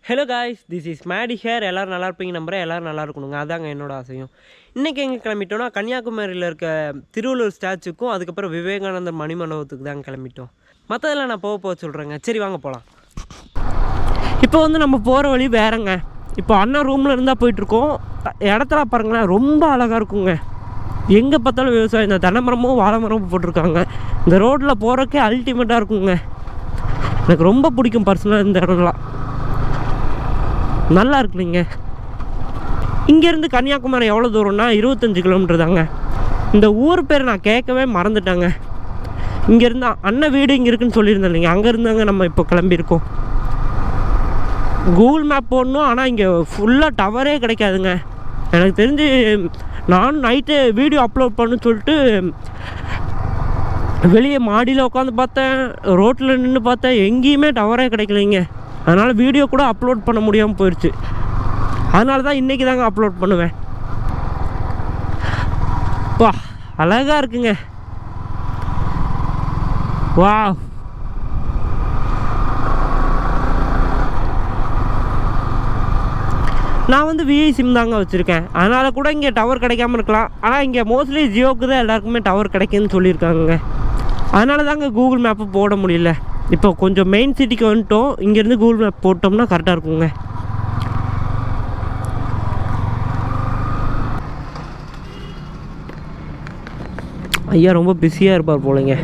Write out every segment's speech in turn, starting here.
Hello guys, this is Maddy hair. எல்லோரும் நல்லா இருப்பீங்க நம்புறேன். எல்லோரும் நல்லா இருக்கணுங்க, அதாங்க என்னோட ஆசையும். இன்றைக்கி எங்கே கிளம்பிட்டோன்னா கன்னியாகுமரியில் இருக்க திருவள்ளுவர் ஸ்டாச்சுக்கும் அதுக்கப்புறம் விவேகானந்தர் மணிமண்டபத்துக்கு தாங்க கிளம்பிட்டோம். மற்றதெல்லாம் நான் போக சொல்கிறேங்க. சரி வாங்க போகலாம். இப்போ நம்ம போகிற வழி வேறங்க. இப்போ அண்ணா ரூமில் இருந்தால் போயிட்டுருக்கோம். இடத்துல பாருங்களேன், ரொம்ப அழகாக இருக்குங்க. எங்கே பார்த்தாலும் விவசாயம், இந்த தென்னைமரமும் வாழை மரமும் போட்டிருக்காங்க. இந்த ரோட்டில் போகிறக்கே அல்டிமேட்டாக இருக்குங்க. எனக்கு ரொம்ப பிடிக்கும் பர்சனலாக இந்த இடம்லாம். நல்லா இருக்குங்க. இங்கேருந்து கன்னியாகுமரி எவ்வளோ தூரம்னா 25 கிலோமீட்டர் தாங்க. இந்த ஊர் பேர் நான் கேட்கவே மறந்துட்டாங்க. இங்கேருந்து அண்ணன் வீடு இங்கே இருக்குன்னு சொல்லியிருந்தேன் இல்லைங்க, அங்கே இருந்தாங்க நம்ம இப்போ கிளம்பியிருக்கோம். கூகுள் மேப் போடணும், ஆனால் இங்கே ஃபுல்லாக டவரே கிடைக்காதுங்க. எனக்கு தெரிஞ்சு நானும் நைட்டு வீடியோ அப்லோட் பண்ணுன்னு சொல்லிட்டு வெளியே மாடியில் உட்காந்து பார்த்தேன், ரோட்டில் நின்று பார்த்தேன், எங்கேயுமே டவரே கிடைக்கலைங்க. அதனால் வீடியோ கூட அப்லோட் பண்ண முடியாமல் போயிடுச்சு. அதனால தான் இன்றைக்கி தாங்க அப்லோட் பண்ணுவேன். வா, அழகாக இருக்குங்க. வா, நான் விஐ சிம் தாங்க வச்சுருக்கேன். அதனால் கூட இங்கே டவர் கிடைக்காம இருக்கலாம். ஆனால் இங்கே மோஸ்ட்லி ஜியோக்கு தான் எல்லாருக்குமே டவர் கிடைக்குன்னு சொல்லியிருக்காங்க. அதனால தாங்க கூகுள் மேப்பு போட முடியல. இப்போ கொஞ்சம் மெயின் சிட்டிக்கு வந்துட்டோம். இங்கேருந்து கூகுள் மேப் போட்டோம்னா கரெக்டாக இருக்குங்க. ஐயா ரொம்ப பிஸியாக இருப்பார் போலங்க.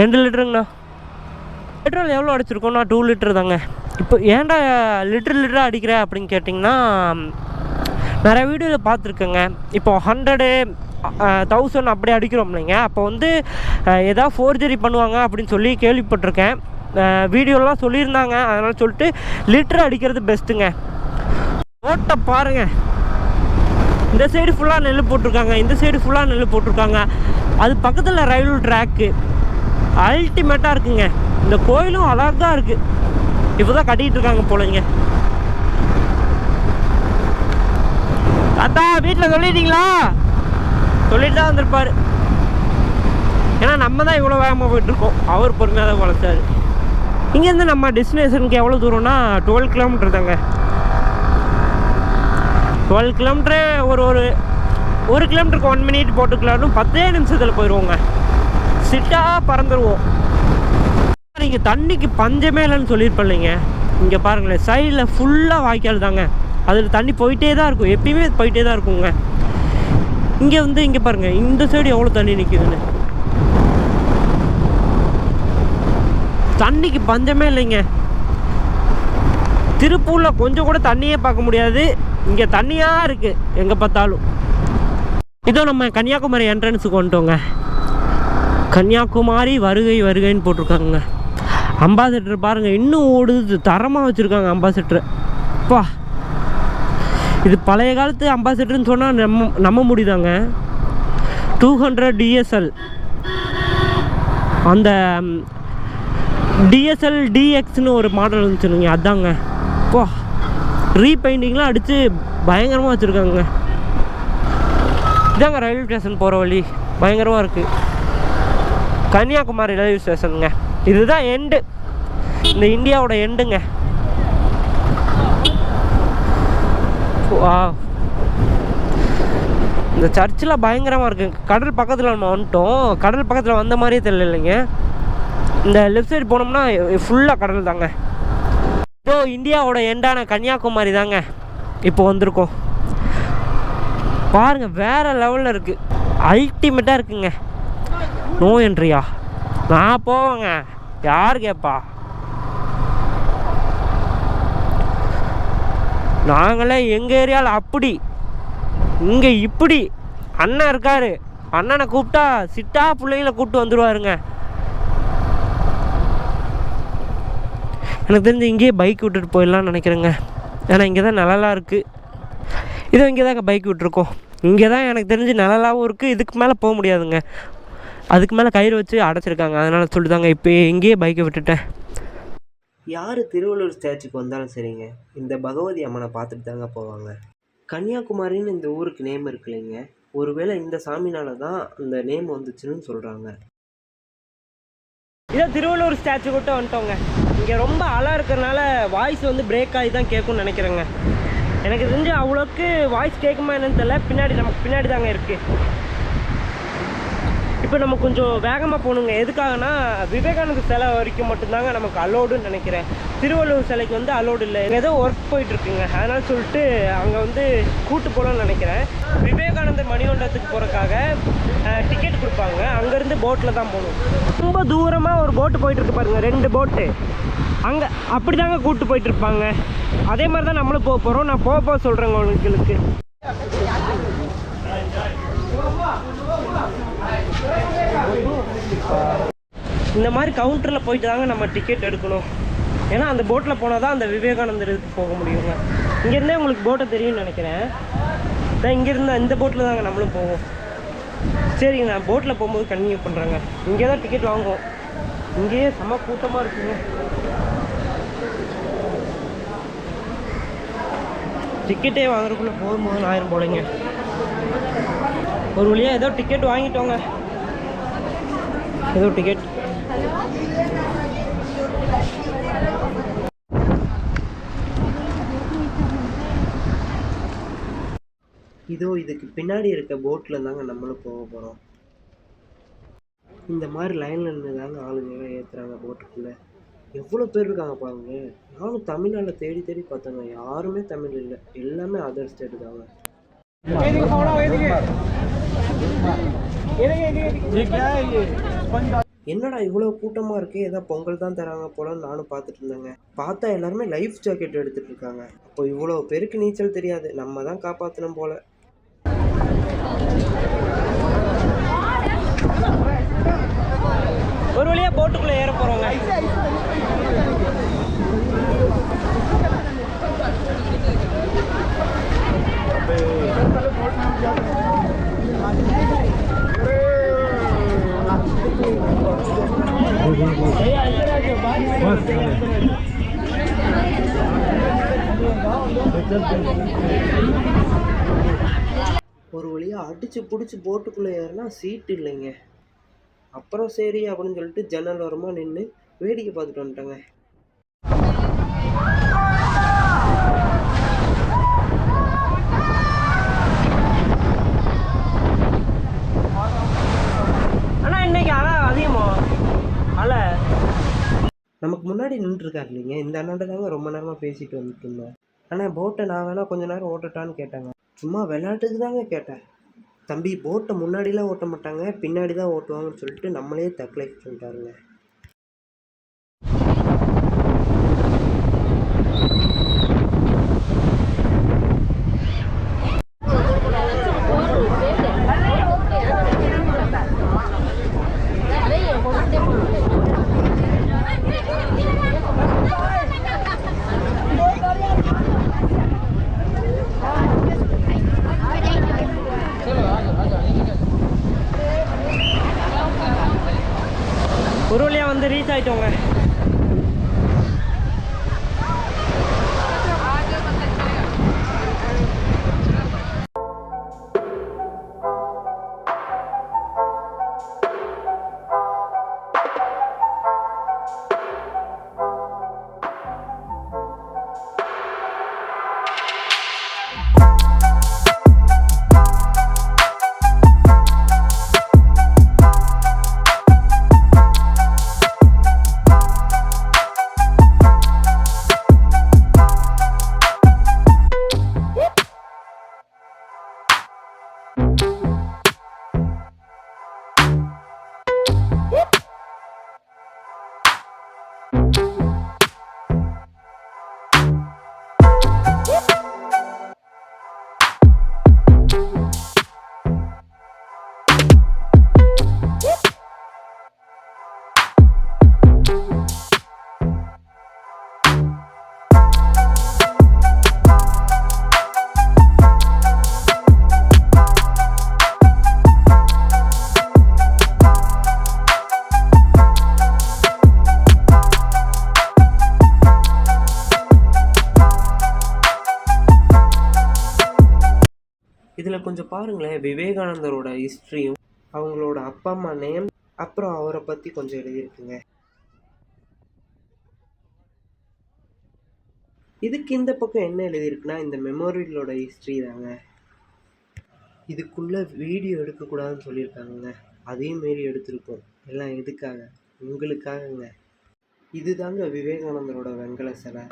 ரெண்டு லிட்டருங்கண்ணா. பெட்ரோல் எவ்வளோ அடிச்சிருக்கோம்னா 2 லிட்டர் தாங்க. இப்போ ஏன்டா லிட்டராக அடிக்கிற அப்படின்னு கேட்டிங்கன்னா, நிறைய வீடியோவில் பார்த்துருக்கேங்க. இப்போ 100, 1000 அப்படி அடிக்கிறோம் இல்லைங்க. அப்போ எதாவது ஃபோர்ஜரி பண்ணுவாங்க அப்படின்னு சொல்லி கேள்விப்பட்டிருக்கேன். வீடியோலாம் சொல்லியிருந்தாங்க. அதனால் சொல்லிட்டு லிட்டர் அடிக்கிறது பெஸ்ட்டுங்க. ஓட்ட பாருங்கள், இந்த சைடு ஃபுல்லாக நெல் போட்டிருக்காங்க, இந்த சைடு ஃபுல்லாக நெல் போட்டிருக்காங்க. அது பக்கத்தில் ரயில்வே ட்ராக்கு அல்டிமேட்டாக இருக்குங்க. இந்த கோயிலும் அழகாக இருக்குது. இப்போ தான் கட்டிகிட்டு இருக்காங்க போலங்க. தாத்தா வீட்டில் சொல்லிட்டீங்களா? சொல்லிட்டு தான் வந்திருப்பார். ஏன்னா நம்ம தான் இவ்வளோ வேகமாக போயிட்டுருக்கோம், அவர் பொறுமையாக தான் வளர்த்தார். இங்கேருந்து நம்ம டெஸ்டினேஷனுக்கு எவ்வளோ தூரம்னா 12 கிலோமீட்டர் தாங்க. 12 கிலோமீட்டரு ஒரு கிலோமீட்டருக்கு 1 மினிட் போட்டுக்கலான்னு 10 நிமிஷத்தில் போயிடுவோங்க. சிட்டாக பறந்துடுவோம். நீங்கள் தண்ணிக்கு பஞ்சமே இல்லைன்னு சொல்லியிருப்பேன் இல்லைங்க. இங்கே பாருங்களேன், சைடில் ஃபுல்லாக வாய்க்கால் தாங்க. அதில் தண்ணி போயிட்டே தான் இருக்கும், எப்பயுமே போயிட்டே தான் இருக்குங்க. இங்கே பாருங்கள், இந்த சைடு எவ்வளோ தண்ணி நிற்கிதுன்னு. தண்ணிக்கு பஞ்சமே இல்லைங்க. திருப்பூரில் கொஞ்சம் கூட தண்ணியே பார்க்க முடியாது. இங்கே தண்ணியாக இருக்குது எங்கே பார்த்தாலும். இதோ நம்ம கன்னியாகுமரி என்ட்ரன்ஸுக்கு வந்துட்டோங்க. கன்னியாகுமரி வருகை வருகைன்னு போட்டிருக்காங்க. அம்பாசிடர் பாருங்கள், இன்னும் ஓடுது, தரமாக வச்சுருக்காங்க அம்பாசிடர். அப்பா, இது பழைய காலத்து அம்பாசிடர்னு சொன்னால் நம்ப முடியுதாங்க. 200 DSL, அந்த DSL DXன்னு ஒரு மாடல் வந்துச்சுங்க, அதாங்க. அப்பா, ரீபெயிண்டிங்லாம் அடித்து பயங்கரமாக வச்சுருக்காங்க. இதாங்க ரயில்வே ஸ்டேஷன் போகிற வழி, பயங்கரமாக இருக்குது. கன்னியாகுமரி ரயில்வே ஸ்டேஷனுங்க. இதுதான் எண்டு, இந்த இந்தியாவோட எண்டுங்க. இந்த சர்ச்சில் பயங்கரமாக இருக்குங்க. கடல் பக்கத்தில் நம்ம வந்துட்டோம். கடல் பக்கத்தில் வந்த மாதிரியே தெரியல இல்லைங்க. இந்த லெஃப்ட் சைடு போனோம்னா ஃபுல்லாக கடல் தாங்க. இப்போ இந்தியாவோட எண்டான கன்னியாகுமரி தாங்க இப்போ வந்திருக்கோம். பாருங்கள், வேறு லெவலில் இருக்குது, அல்டிமேட்டாக இருக்குங்க. நோ என்ட்ரியா? நான் போவேங்க, யார் கேட்பா? நாங்களே எங்கள் ஏரியாவில் அப்படி, இங்கே இப்படி. அண்ணன் இருக்கார், அண்ணனை கூப்பிட்டா சிட்டா பிள்ளைங்களை கூப்பிட்டு வந்துடுவாருங்க. எனக்கு தெரிஞ்சு இங்கேயே பைக் விட்டுட்டு போயிடலான்னு நினைக்கிறேங்க. ஏன்னா இங்கே தான் நிழலாக இருக்குது. இதோ இங்கே தாங்க பைக் விட்டுருக்கோம். இங்கே தான் எனக்கு தெரிஞ்சு நிழலாகவும் இருக்குது. இதுக்கு மேலே போக முடியாதுங்க, அதுக்கு மேலே கயிறு வச்சு அடைச்சிருக்காங்க. அதனால் சொல்லிட்டாங்க இப்போ எங்கேயே பைக்கை விட்டுட்டேன். யார் திருவள்ளுவர் ஸ்டாச்சுக்கு வந்தாலும் சரிங்க, இந்த பகவதி அம்மனை பார்த்துட்டு தாங்க போவாங்க. கன்னியாகுமரின்னு இந்த ஊருக்கு நேம் இருக்கு இல்லைங்க, ஒருவேளை இந்த சாமினால தான் அந்த நேம் வந்துச்சுன்னு சொல்கிறாங்க. இதோ திருவள்ளுவர் ஸ்டாச்சு கிட்ட வந்துட்டோங்க. இங்கே ரொம்ப அலை இருக்கிறதுனால வாய்ஸ் வந்து பிரேக் ஆகி தான் கேட்கும்னு நினைக்கிறேங்க. எனக்கு தெரிஞ்சு அவ்வளோக்கு வாய்ஸ் கேட்குமா என்னன்னு தெரியல. நமக்கு பின்னாடி தாங்க இருக்குது. இப்போ நம்ம கொஞ்சம் வேகமாக போகணுங்க. எதுக்காகனா விவேகானந்த சிலை வரைக்கும் மட்டும்தாங்க நமக்கு அலோடுன்னு நினைக்கிறேன். திருவள்ளுவர் சிலைக்கு வந்து அலோடு இல்லை. ஏதோ ஒர்க் போயிட்டுருக்குங்க, அதனால் சொல்லிட்டு அங்கே வந்து கூட்டு போகலான்னு நினைக்கிறேன். விவேகானந்தர் மணிமண்டபத்துக்கு போகிறதுக்காக டிக்கெட் கொடுப்பாங்க. அங்கேருந்து போட்டில் தான் போகணும். ரொம்ப தூரமாக ஒரு போட்டு போயிட்டுருக்கு பாருங்கள், 2 போட்டு. அங்கே அப்படி தாங்க கூப்பிட்டு போயிட்டுருப்பாங்க. அதே மாதிரி தான் நம்மளும் போக போகிறோம். நான் போக சொல்கிறேங்க உங்களுக்கு. இந்த மாதிரி கவுண்டரில் போயிட்டு தாங்க நம்ம டிக்கெட் எடுக்கணும். ஏன்னா அந்த போட்டில் போனால் தான் அந்த விவேகானந்தர் இதுக்கு போக முடியுங்க. இங்கேருந்தே உங்களுக்கு போட்டை தெரியும்னு நினைக்கிறேன். நான் இங்கேருந்து இந்த போட்டில் தாங்க நம்மளும் போவோம். சரிங்க, நான் போட்டில் போகும்போது கன்டினியூ பண்ணுறேங்க. இங்கே தான் டிக்கெட் வாங்குவோம். இங்கேயே செம்ம கூட்டமாக இருக்குங்க. டிக்கெட்டே வாங்குறதுக்குள்ளே போகும்போது 1000 போலைங்க. ஒரு வழியாக ஏதோ டிக்கெட் வாங்கிட்டோங்க. ஏதோ டிக்கெட் இதோ இதுக்கு பின்னாடி இருக்க போட்டில் தாங்க நம்மளும் போக போகிறோம். இந்த மாதிரி லைனில் இருந்து தாங்க ஆளுங்க ஏற்றுறாங்க போட்டுக்குள்ளே. எவ்வளோ பேர் இருக்காங்க பாருங்க. நானும் தமிழ்நாட்டில் தேடி தேடி பார்த்தேங்க, யாருமே தமிழ் இல்லை, எல்லாமே அதர் ஸ்டேட்டு தாங்க. என்னடா இவ்வளோ கூட்டமாக இருக்குது, ஏதோ பொங்கல் தான் தராங்க போலன்னு நானும் பார்த்துட்டு இருந்தேங்க. பார்த்தா எல்லாருமே லைஃப் ஜாக்கெட் எடுத்துகிட்டு இருக்காங்க. அப்போ இவ்வளோ பேருக்கு நீச்சல் தெரியாது, நம்ம தான் காப்பாற்றணும் போல. ஒரு வழியாக போட்டுக்குள்ளே ஏற போகிறோங்க. ஒரு வழியாக அடிச்சு பிடிச்சி போட்டுக்குள்ளே ஏறினா சீட்டு இல்லைங்க. அப்புறம் சரி அப்படின்னு சொல்லிட்டு ஜன்னல் ஓரமாக நின்று வேடிக்கை பார்த்துட்டு வந்துட்டேங்க. ஆனால் இன்னைக்கு அலை அதிகமா அலை. நமக்கு முன்னாடி நின்றுருக்காரு இல்லைங்க, இந்த அண்ணாண்ட தாங்க ரொம்ப நேரமாக பேசிட்டு வந்துட்டு இருந்தேன். ஆனால் போட்டை நான் வேணா கொஞ்ச நேரம் ஓட்டட்டான்னு கேட்டாங்க. சும்மா விளையாட்டுக்கு தாங்க கேட்டேன். தம்பி, போட்டை முன்னாடிலாம் ஓட்ட மாட்டாங்க, பின்னாடி தான் ஓட்டுவாங்கன்னு சொல்லிட்டு நம்மளே தக்கலை சொல்லிட்டாருங்க. ஒரு வழியாக வந்து ரீச் ஆகிட்டோங்க. இதில் கொஞ்சம் பாருங்களேன், விவேகானந்தரோட ஹிஸ்ட்ரியும் அவங்களோட அப்பா அம்மா நேம் அப்புறம் அவரை பற்றி கொஞ்சம் எழுதியிருக்குங்க. இதுக்கு இந்த பக்கம் என்ன எழுதியிருக்குன்னா, இந்த மெமோரியலோட ஹிஸ்ட்ரி தாங்க. இதுக்குள்ளே வீடியோ எடுக்கக்கூடாதுன்னு சொல்லியிருக்காங்கங்க. அதையும் மீறி எடுத்திருக்கோம். எல்லாம் எதுக்காக? உங்களுக்காகங்க. இதுதாங்க விவேகானந்தரோட வெங்கல சிலை.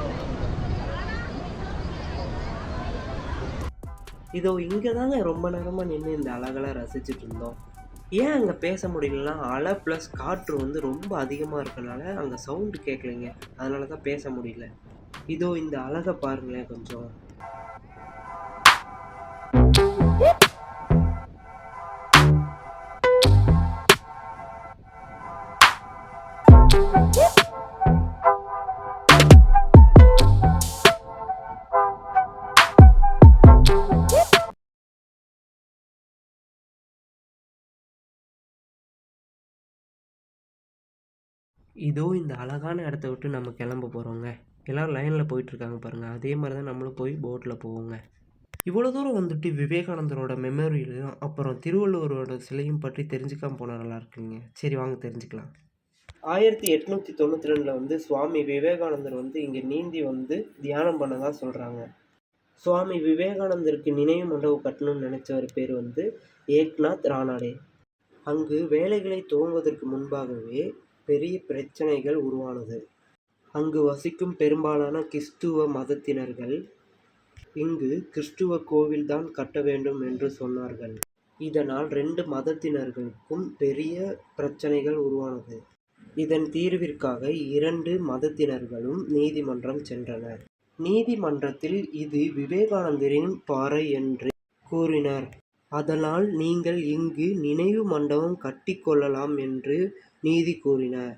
இதோ இங்கே தாங்க ரொம்ப நேரமாக நின்று இந்த அழகெல்லாம் ரசிச்சுட்டு இருந்தோம். ஏன் அங்கே பேச முடியலன்னா, அலை ப்ளஸ் காற்று வந்து ரொம்ப அதிகமாக இருக்கனால அங்கே சவுண்டு கேட்கலைங்க. அதனால தான் பேச முடியல. இதோ இந்த அழகை பாருங்களேன் கொஞ்சம். இதோ இந்த அழகான இடத்த விட்டு நம்ம கிளம்ப போகிறோங்க. எல்லோரும் லைனில் போயிட்டுருக்காங்க பாருங்கள். அதே மாதிரி தான் நம்மளும் போய் போட்டில் போவோங்க. இவ்வளோ தூரம் வந்துட்டு விவேகானந்தரோட மெமோரியலையும் அப்புறம் திருவள்ளுவரோட சிலையும் பற்றி தெரிஞ்சுக்காம போனால் நல்லா இருக்குங்க. சரி வாங்க தெரிஞ்சுக்கலாம். 1892 வந்து சுவாமி விவேகானந்தர் வந்து இங்கே நீந்தி வந்து தியானம் பண்ணதாக சொல்கிறாங்க. சுவாமி விவேகானந்தருக்கு நினைவு மண்டபம் கட்டணும்னு நினச்சவர் பேர் வந்து ஏக்நாத் ரானாடே. அங்கு வேலைகளை துவங்குவதற்கு முன்பாகவே பெரிய பிரச்சனைகள் உருவானது. அங்கு வசிக்கும் பெரும்பாலான கிறிஸ்துவ மதத்தினர்கள் இங்கு கிறிஸ்துவ கோவில்தான் கட்ட வேண்டும் என்று சொன்னார்கள். இதனால் 2 மதத்தினர்களுக்கும் பெரிய பிரச்சனைகள் உருவானது. இதன் தீர்விற்காக 2 மதத்தினர்களும் நீதிமன்றம் சென்றனர். நீதிமன்றத்தில் இது விவேகானந்தரின் பாறை என்று கூறினர். அதனால் நீங்கள் இங்கு நினைவு மண்டபம் கட்டிக்கொள்ளலாம் என்று நீதி கூறினர்.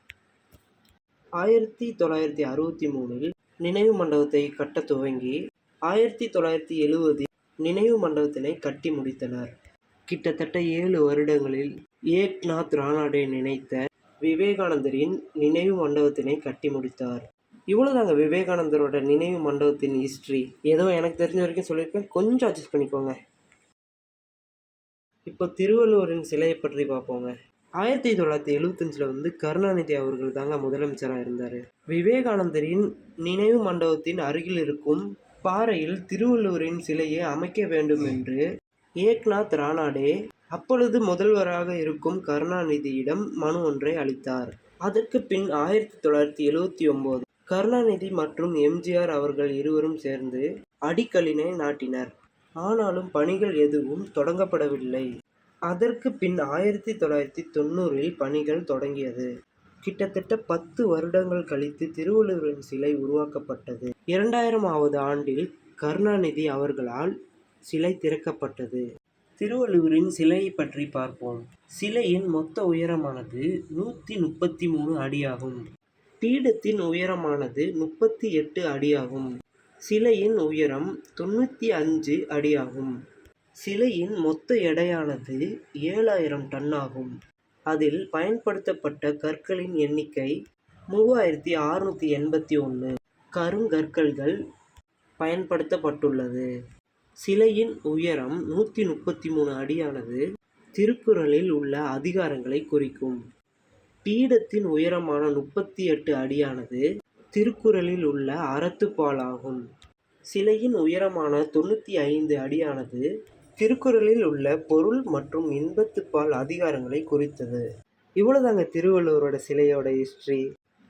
1963 நினைவு மண்டபத்தை கட்ட துவங்கி 1970 நினைவு மண்டபத்தினை கட்டி முடித்தனர். கிட்டத்தட்ட 7 வருடங்களில் ஏக்நாத் ரானாடே நினைத்த விவேகானந்தரின் நினைவு மண்டபத்தினை கட்டி முடித்தார். இவ்வளோதாங்க விவேகானந்தரோட நினைவு மண்டபத்தின் ஹிஸ்ட்ரி. ஏதோ எனக்கு தெரிஞ்ச வரைக்கும் சொல்லியிருக்கேன், கொஞ்சம் அட்ஜஸ்ட் பண்ணிக்கோங்க. இப்போ திருவள்ளுவரின் சிலையை பற்றி பார்ப்போங்க. 1975 வந்து கருணாநிதி அவர்கள் தாங்க முதலமைச்சராக இருந்தார். விவேகானந்தரின் நினைவு மண்டபத்தின் அருகில் இருக்கும் பாறையில் திருவள்ளுவரின் சிலையை அமைக்க வேண்டும் என்று ஏக்நாத் ரானாடே அப்பொழுது முதல்வராக இருக்கும் கருணாநிதியிடம் மனு ஒன்றை அளித்தார். அதற்கு பின் 1979 கருணாநிதி மற்றும் எம்ஜிஆர் அவர்கள் இருவரும் சேர்ந்து அடிக்கல்லினை நாட்டினர். ஆனாலும் பணிகள் எதுவும் தொடங்கப்படவில்லை. அதற்கு பின் 1990 பணிகள் தொடங்கியது. கிட்டத்தட்ட 10 வருடங்கள் கழித்து திருவள்ளுவரின் சிலை உருவாக்கப்பட்டது. 2000வது ஆண்டில் கருணாநிதி அவர்களால் சிலை திறக்கப்பட்டது. திருவள்ளுவரின் சிலையை பற்றி பார்ப்போம். சிலையின் மொத்த உயரமானது 133 அடியாகும். பீடத்தின் உயரமானது 38 அடியாகும். சிலையின் உயரம் 95 அடியாகும். சிலையின் மொத்த எடையானது 7000 டன் ஆகும். அதில் பயன்படுத்தப்பட்ட கற்களின் எண்ணிக்கை 3681 கருங்கற்கள்கள் பயன்படுத்தப்பட்டுள்ளது. சிலையின் உயரம் 133 அடியானது திருக்குறளில் உள்ள அதிகாரங்களை குறிக்கும். பீடத்தின் உயரமான 38 அடியானது திருக்குறளில் உள்ள அறத்துப்பாலாகும். சிலையின் உயரமான 95 அடியானது திருக்குறளில் உள்ள பொருள் மற்றும் இன்பத்துப்பால் அதிகாரங்களை குறித்தது. இவ்வளோதாங்க திருவள்ளுவரோட சிலையோட ஹிஸ்ட்ரி.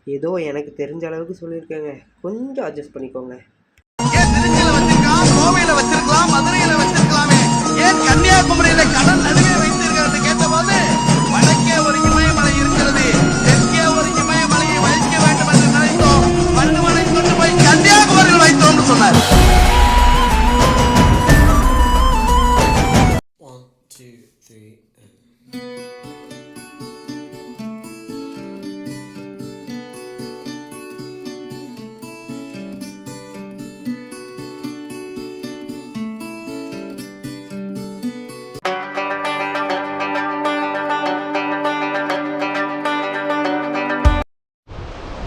ஏதோ எனக்கு தெரிஞ்ச அளவுக்கு சொல்லியிருக்கேங்க, கொஞ்சம் அட்ஜஸ்ட் பண்ணிக்கோங்க. கோவையில வச்சிருக்கலாம், மதுரையில வச்சிருக்கலாமே, ஏன் கன்னியாகுமரியில கடல் நடுவே வைத்திருக்கிறது கேட்டபோது வடக்கே ஒரு இமயமலை இருக்கிறது, தெற்கே ஒரு இமயமலையை வைக்க வேண்டும் என்று நினைத்தோம். வள்ளுவனை கொண்டு போய் கன்னியாகுமரியில் வைத்தோம் சொன்னார்.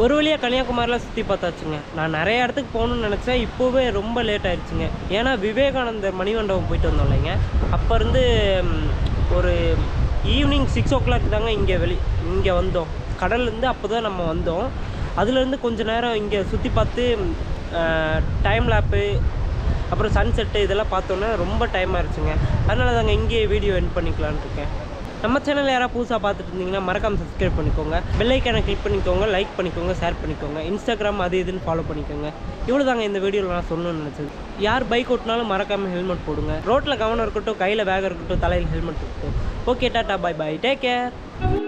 ஒரு வழியாக கன்னியாகுமரியில் சுற்றி பார்த்தாச்சுங்க. நான் நிறைய இடத்துக்கு போகணுன்னு நினச்சேன். இப்போவே ரொம்ப லேட் ஆகிடுச்சுங்க. ஏன்னா விவேகானந்தர் மணிமண்டபம் போயிட்டு வந்தோம் இல்லைங்க. அப்போ இருந்து ஒரு ஈவினிங் 6 o'clock தாங்க இங்கே வந்தோம். கடல்லேருந்து அப்போ தான் நம்ம வந்தோம். அதுலேருந்து கொஞ்சம் நேரம் இங்கே சுற்றி பார்த்து டைம் லேப்பு அப்புறம் சன்செட்டு இதெல்லாம் பார்த்தோன்னா ரொம்ப டைம் ஆயிடுச்சுங்க. அதனால தாங்க இங்கேயே வீடியோ எண்ட் பண்ணிக்கலான்னு இருக்கேன். நம்ம சேனல் யாராவது புதுசாக பார்த்துட்டு இருந்தீங்கன்னா மறக்காமல் சப்ஸ்கிரைப் பண்ணிக்கோங்க, பெல் ஐக்கானை கிளிக் பண்ணிக்கோங்க, லைக் பண்ணிக்கோங்க, ஷேர் பண்ணிக்கோங்க, இன்ஸ்டாகிராம் அது இதுன்னு ஃபாலோ பண்ணிக்கோங்க. இவ்வளோ தாங்க இந்த வீடியோவில் நான் சொல்லணும்னு நினச்சது. யார் பைக் ஓட்டினாலும் மறக்காமல் ஹெல்மெட் போடுங்க. ரோட்டில் கவனம் இருக்கட்டும், கையில் பேக் இருக்கட்டும், தலையில் ஹெல்மெட் இருக்கட்டும். Okay, tata, bye bye, take care.